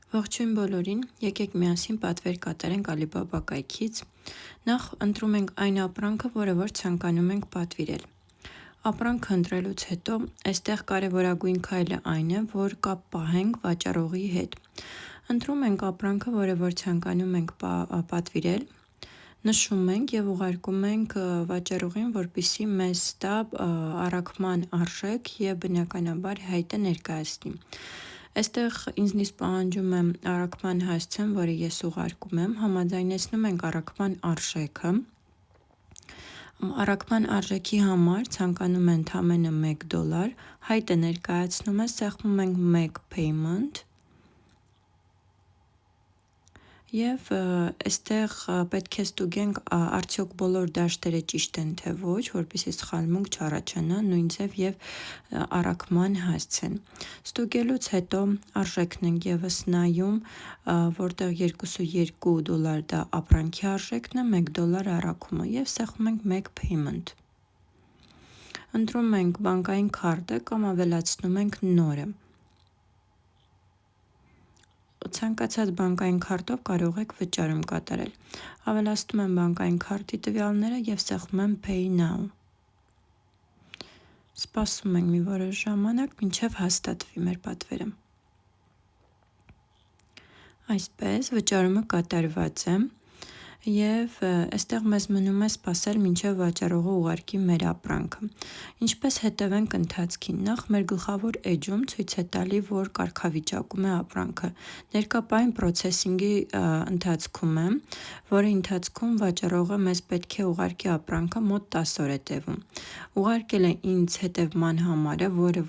Ողջույն բոլորին, եկեք միասին պատվեր կատարենք Alibaba կայքից։ Նախ ընտրում ենք այն ապրանքը, որը որ ցանկանում ենք պատվիրել։ Ապրանքը ընտրելուց հետո, այստեղ կարևորագույն քայլը այն է, որ կապ պահենք վաճառողի հետ։ Ընտրում ենք ապրանքը, որը որ ցանկանում ենք պատվիրել, նշում ենք եւ ուղարկում ենք վաճառողին, որպեսզի մեզ տա առաքման արժեք եւ բնականաբար հայտը ներկայացնի։ Այստեղ ինձնից պահանջում է առաքման հասցեն, որը ես ուղարկում եմ, համաձայնեցնում ենք առաքման արժեքը։ Առաքման արժեքի համար ցանկանում են ընդամենը $1, հայտը ներկայացնում է, սեղմում ենք Make Payment եւ այստեղ պետք է ստուգենք արդյոք բոլոր դաշտերը ճիշտ են թե ոչ, որպեսզի սխալմունք չառաջանա, նույն ձև եւ առաքման հասցեն։ Ստուգելուց հետո արժեքն ենք եւս նայում, որտեղ $22 դա ապրանքի արժեքն է, $1 առաքումը եւ սեղմում ենք Make Payment։ Ընտրում ենք բանկային քարտը կամ ավելացնում ենք նորը։ Ցանկացած բանկային քարտով կարող եք վճարում կատարել։ Ավելացնում եմ բանկային քարտի տվյալները եւ սեղմում եմ Pay Now։ Սպասում ենք մի որոշ ժամանակ, մինչև հաստատվի մեր պատվերը։ Այսպես վճարումը կատարված է եւ այստեղ մեզ մնում է սպասել մինչև վաճառողը ուղարկի մեր ապրանքը։ Ինչպես հետևենք ընթացքին։ Նախ մեր գլխավոր էջում ցույց է տալի, որ կարգավիճակում է ապրանքը։ Ներկապային processing-ի ընթացքում է, որի ընթացքում վաճառողը մեզ պետք է ուղարկի ապրանքը մոտ 10 օր է տևում։ Ուղարկել է ինձ հետևման համարը, որը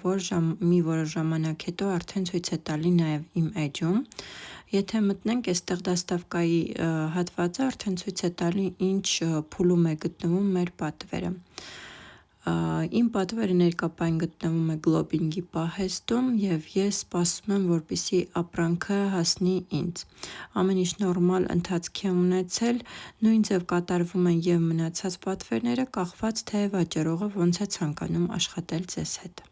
մի որոշ ժամանակ հետո արդեն ցույց է տալի նաև իմ էջում։ Եթե մտնենք այստեղ դաստավկայի հատվածը, արդեն ցույց է տալի ինչ փուլում է գտնվում մեր պատվերը։ Իմ պատվերը ներկապային գտնվում է Globing-ի պահեստում եւ ես սպասում եմ, որպեսզի ապրանքը հասնի ինձ։ Ամեն ինչ նորմալ ընթացք է ունեցել, նույն ձև կատարվում են եւ մնացած պատվերները, կախված թե վաճառողը ոնց է ցանկանում աշխատել ձեզ հետ։